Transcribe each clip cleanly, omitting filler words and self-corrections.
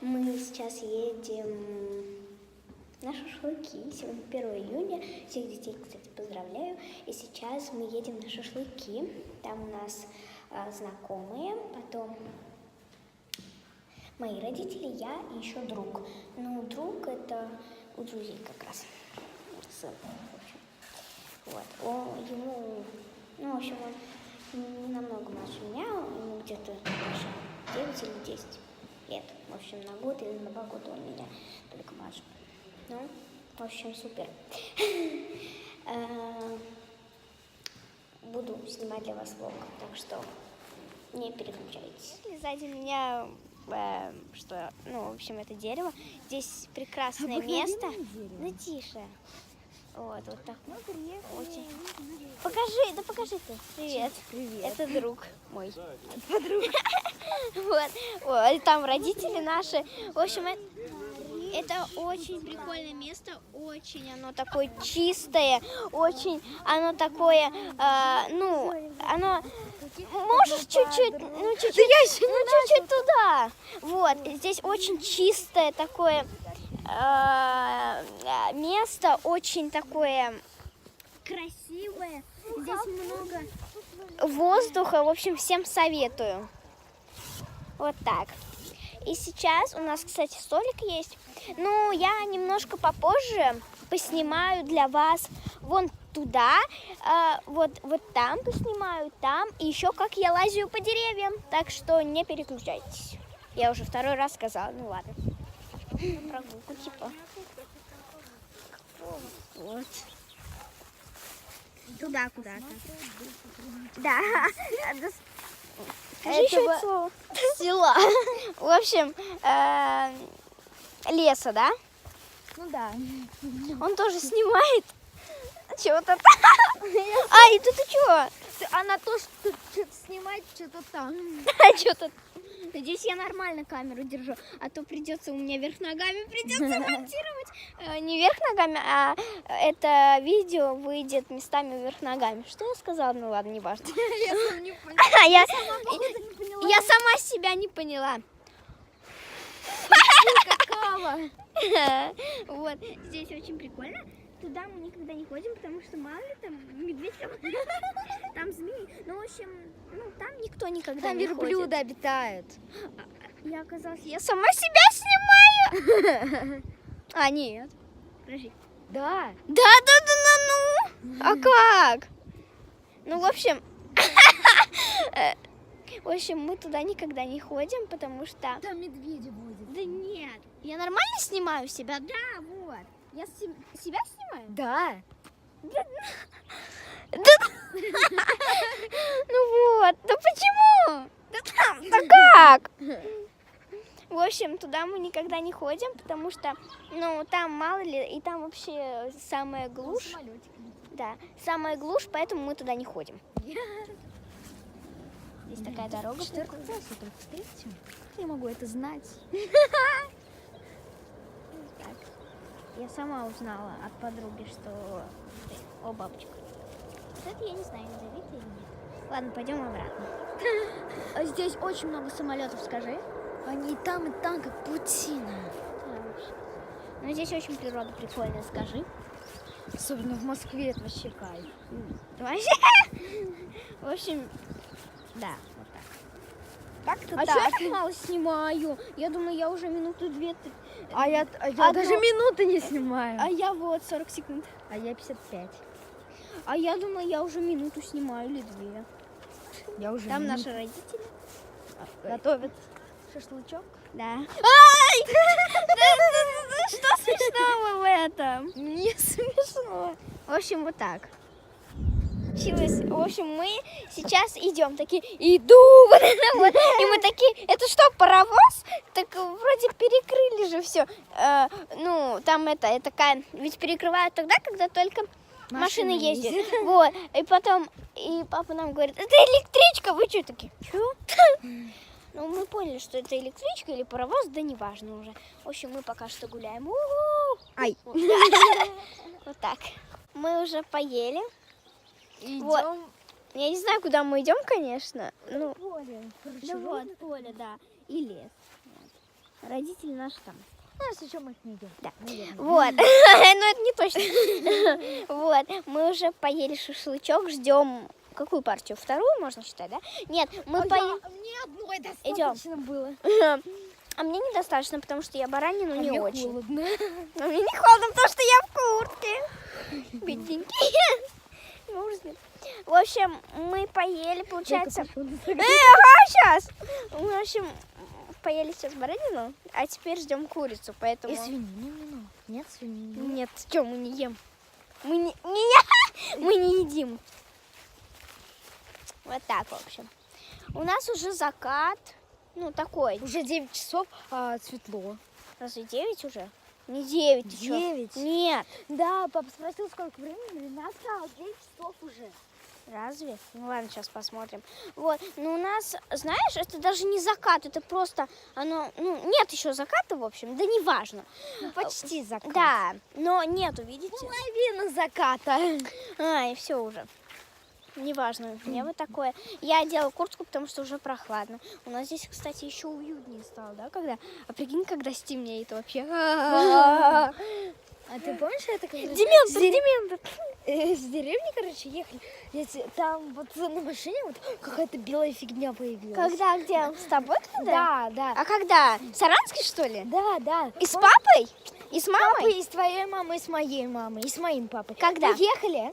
Мы сейчас едем на шашлыки. Сегодня 1 июня. Всех детей, кстати, поздравляю. И сейчас мы едем на шашлыки. Там у нас знакомые, потом мои родители, я и еще друг. Ну, друг это у друзей как раз. Сын, в общем. Вот. Ему, ну, в общем, он не намного младше меня, ему где-то 9 или 10 лет. В общем, на год или на 2 года он меня только младше. Ну, в общем, супер. Буду снимать для вас влог, так что не переключайтесь. Сзади меня, что, ну, в общем, это дерево. Здесь прекрасное место. Ну, тише. Вот так. Очень. Покажи ты. Привет. Привет. Это друг мой. Подруга. Вот. И там родители наши. В общем, это очень прикольное место. Очень оно такое чистое. Очень оно такое, ну, оно... Можешь чуть-чуть, ну, чуть-чуть туда. Вот. Здесь очень чистое такое... место очень такое красивое, здесь много воздуха, в общем, всем советую. Вот так. И сейчас у нас, кстати, столик есть. Ну, я немножко попозже поснимаю для вас вон туда, вот там поснимаю, там, и еще как я лазю по деревьям. Так что не переключайтесь. Я уже 2-й раз сказала, ну ладно. Прогулку типа. Вот. Туда куда-то. Да. Скажи еще это слово. Села. В общем, леса, да? Ну да. Он тоже снимает. Чего-то там. А, и тут и что? Она тоже что-то снимает, что-то там. Что-то. Здесь я нормально камеру держу, а то придется у меня вверх ногами монтировать. Не вверх ногами, а это видео выйдет местами вверх ногами. Что я сказала? Ну ладно, не важно. Я сама не поняла. Я сама себя не поняла. Какава. Вот, здесь очень прикольно. Туда мы никогда не ходим, потому что мало ли там медведь, там змеи. Ну, в общем, ну, там никто никогда Там не верблюды ходит. обитают. Я оказалась, я сама себя снимаю. А, нет. Подожди. Да. Ну. А как? Ну, в общем, мы туда никогда не ходим, потому что... Там медведи водят. Да нет. Я нормально снимаю себя? Да, вот. Я себя снимаю? Да. Ну вот, да почему? Да как? В общем, туда мы никогда не ходим, потому что, ну, там мало ли, и там вообще самая глушь. Да, самая глушь, поэтому мы туда не ходим. Здесь такая дорога. 4 класса только в 3-м. Как я могу это знать? Я сама узнала от подруги, что... О, бабочка. Это я не знаю, ядовитая или нет. Ладно, пойдем обратно. Здесь очень много самолетов, скажи. Они и там, как паутина. Ну, здесь очень природа прикольная, скажи. Особенно в Москве, это вообще кайф. Вообще. В общем, да, вот так. Как-то А так. что я так мало снимаю? Я думаю, я уже минуту 2-3. А я даже минуты не снимаю. А я вот 40 секунд. А я 55. А я думаю, я уже минуту снимаю или 2. Я уже Там минуту. наши родители Готовят шашлычок. Да. Ай! Что смешного в этом? Не смешно. В общем, вот так. В общем, мы сейчас идем, такие, иду, вот это вот. И мы такие, это что, паровоз? Так вроде перекрыли же все. Ну, там это такая, ведь перекрывают тогда, когда только машины ездят. Вот. И потом, и папа нам говорит, это электричка, вы что такие? Что? Ну, мы поняли, что это электричка или паровоз, да неважно уже. В общем, мы пока что гуляем. Ай. Вот так. Мы уже поели. Идем. Вот. Я не знаю, куда мы идем, конечно. Ну, Поле. да вот, поле, да. И лес. Вот. Родители наши там. Ну, если что, мы их не идем. Да. Наверное. Вот. Но это не точно. Вот. Мы уже поели шашлычок, ждем какую партию? Вторую, можно считать, да? Нет, мы поели... Мне одной Идём. достаточно было. А мне недостаточно, потому что я баранину не мне очень. холодно. А мне не холодно, потому что я в куртке. Бедненький. Ужас. В общем, мы поели, получается... сейчас! Мы, в общем, поели сейчас баранину, а теперь ждем курицу, поэтому... И свинину. Нет, свинину. Нет, что, мы не ем. Мы не едим. Вот так, в общем. У нас уже закат. Ну, такой. Уже 9 часов, а светло. Разве 9 уже? Не 9 еще. 9? Нет. Да, папа спросил, сколько времени. Настало 9 часов уже. Разве? Ну ладно, сейчас посмотрим. Вот, но у нас, знаешь, это даже не закат, это просто оно, ну, нет еще заката, в общем, да неважно. Ну, почти закат. Да, но нету, видите? Половина заката. И все уже. Неважно, мне вот такое. Я одела куртку, потому что уже прохладно. У нас здесь, кстати, еще уютнее стало, да, когда... А прикинь, когда стемнеет вообще. А ты помнишь, это когда... Дементор. С деревни, короче, ехали. Там вот на машине вот какая-то белая фигня появилась. Когда, где? С тобой когда? Да. А когда? В Саранске, что ли? Да. И с папой? И с мамой? Папой, и с твоей мамой, и с моей мамой, и с моим папой. Когда? Мы ехали.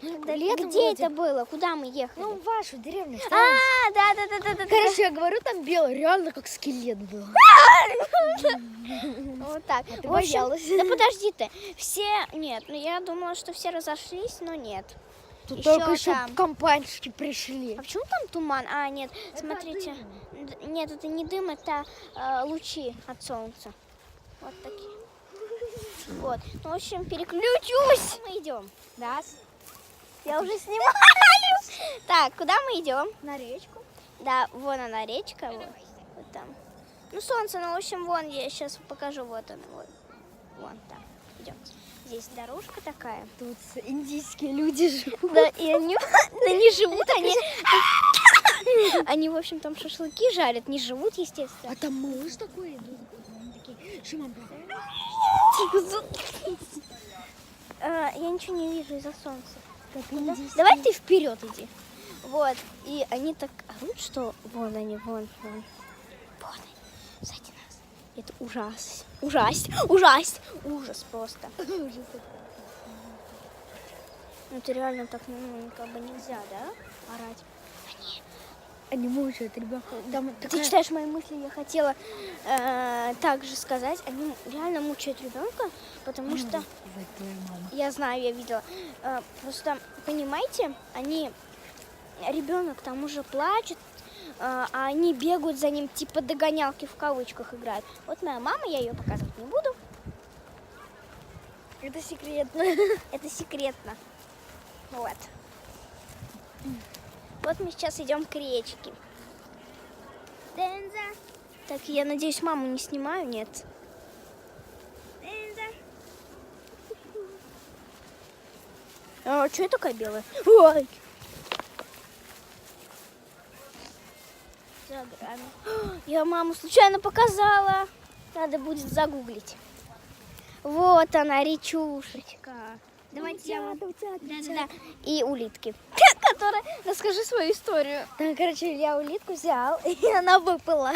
Летом Где вроде. это было? Куда мы ехали? Ну, в вашу деревню. в А, Саранск. да. Короче, я говорю, там белый, реально как скелет был. Вот так. ты В общем, боялась. да подожди ты. Все, нет, ну я думала, что все разошлись, но нет. Тут Ещё только еще там. компаньшки пришли. А почему там туман? А, нет, смотрите. Нет, это не дым, это лучи от солнца. Вот такие. Вот. Ну, в общем, переключусь. Мы идем. Да, Я уже снимаю. Так, куда мы идем? на речку. Да, вон она речка, вот там. Ну, солнце, ну, в общем, вон, я сейчас покажу, вот она, вот. Вон там, идем. Здесь дорожка такая. Тут индийские люди живут. Да, и они, да не живут, они, в общем, там шашлыки жарят, не живут, естественно. А там малыш такой идут. Они такие, Шиман, Я ничего не вижу из-за солнца. как индийские. Давай ты вперед иди. Вот, и они так орут, что вон они, вон. Вон они, сзади нас. Это ужас просто. Ну, это реально так, ну, как бы нельзя, да, орать. Они мучают ребенка. Там Ты читаешь мои мысли, я хотела также сказать, они реально мучают ребенка, потому что, твоя мама. я знаю, я видела, просто, понимаете, ребенок там уже плачет, а они бегают за ним, типа догонялки в кавычках играют. Вот моя мама, я ее показывать не буду, Это секретно. это секретно. Вот. Вот мы сейчас идем к речке. Так, я надеюсь, маму не снимаю, нет? А что я такая белая? Ой! За грами. Я маму случайно показала. Надо будет загуглить. Вот она, речушечка. Давайте я вам... Да. И улитки. Которая... Расскажи свою историю. Там, короче, я улитку взял, и она выпала.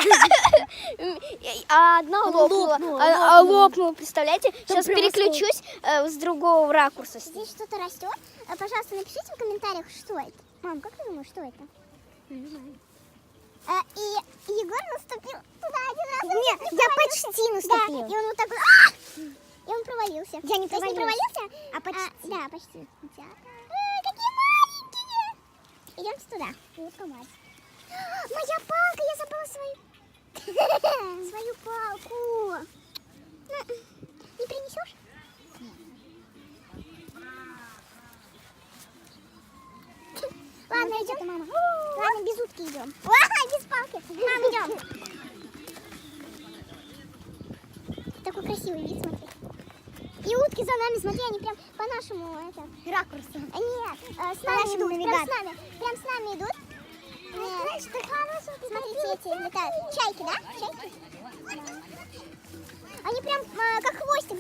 А одна лопнула. Лопнула. Лопнула, представляете? Сейчас прям переключусь с другого ракурса. Здесь что-то растет. Пожалуйста, напишите в комментариях, что это. Мам, как ты думаешь, что это? Не знаю. И Егор наступил туда один раз. Нет, я почти наступил. Да, и он вот так вот... И он провалился. Я не провалился. То есть не провалился, а почти. Да, почти. Какие маленькие! Идемте туда. Мать. Моя палка, я забыла свою. Свою палку. Не принесешь? Ладно, идем. Мама. Ладно, без утки идем. Без палки. Мам, идем. Такой красивый вид, смотри. И утки за нами, смотри, они прям по нашему ракурсу. Нет, с нами идут. Прям с нами идут. Нет. Смотрите, эти летают. Чайки, да? Чайки?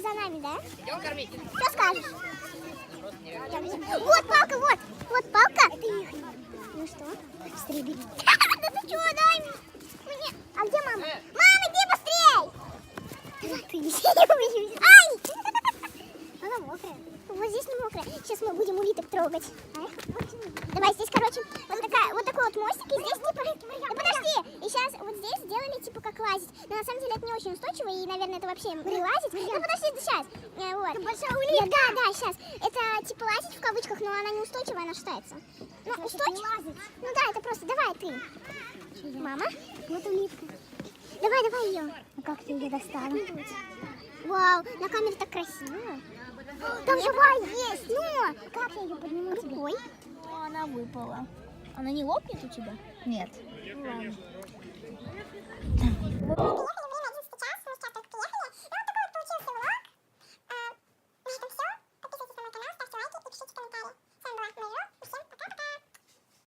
за нами, да? Идем кормить. Что скажешь? Вот палка, вот. Вот палка. Это их. Ну что? Быстрее бери. Да ты чего, дай мне? А где мама? Мама, иди быстрей! Ты не боюсь. Ай! Она мокрая. Вот здесь не мокрая. Сейчас мы будем улиток трогать. Давай здесь, короче, вот такой вот мостик, и здесь типа... Да подожди! И сейчас вот здесь сделали типа как лазить. Но на самом деле это не очень устойчиво, и, наверное, это вообще прилазить. Ну подожди, сейчас. Вот. Большая улитка. Да, сейчас. Это типа лазить в кавычках, но она не устойчивая, она шатается. Ну, устойчивая? Ну да, это просто. Давай ты. Мама? Вот улитка. Давай ее. А как ты ее достала? Вау, на камере так красиво. Там живая есть. Ну, как я ее подниму тебе? Рукой. Она выпала. Она не лопнет у тебя? Нет. Ладно.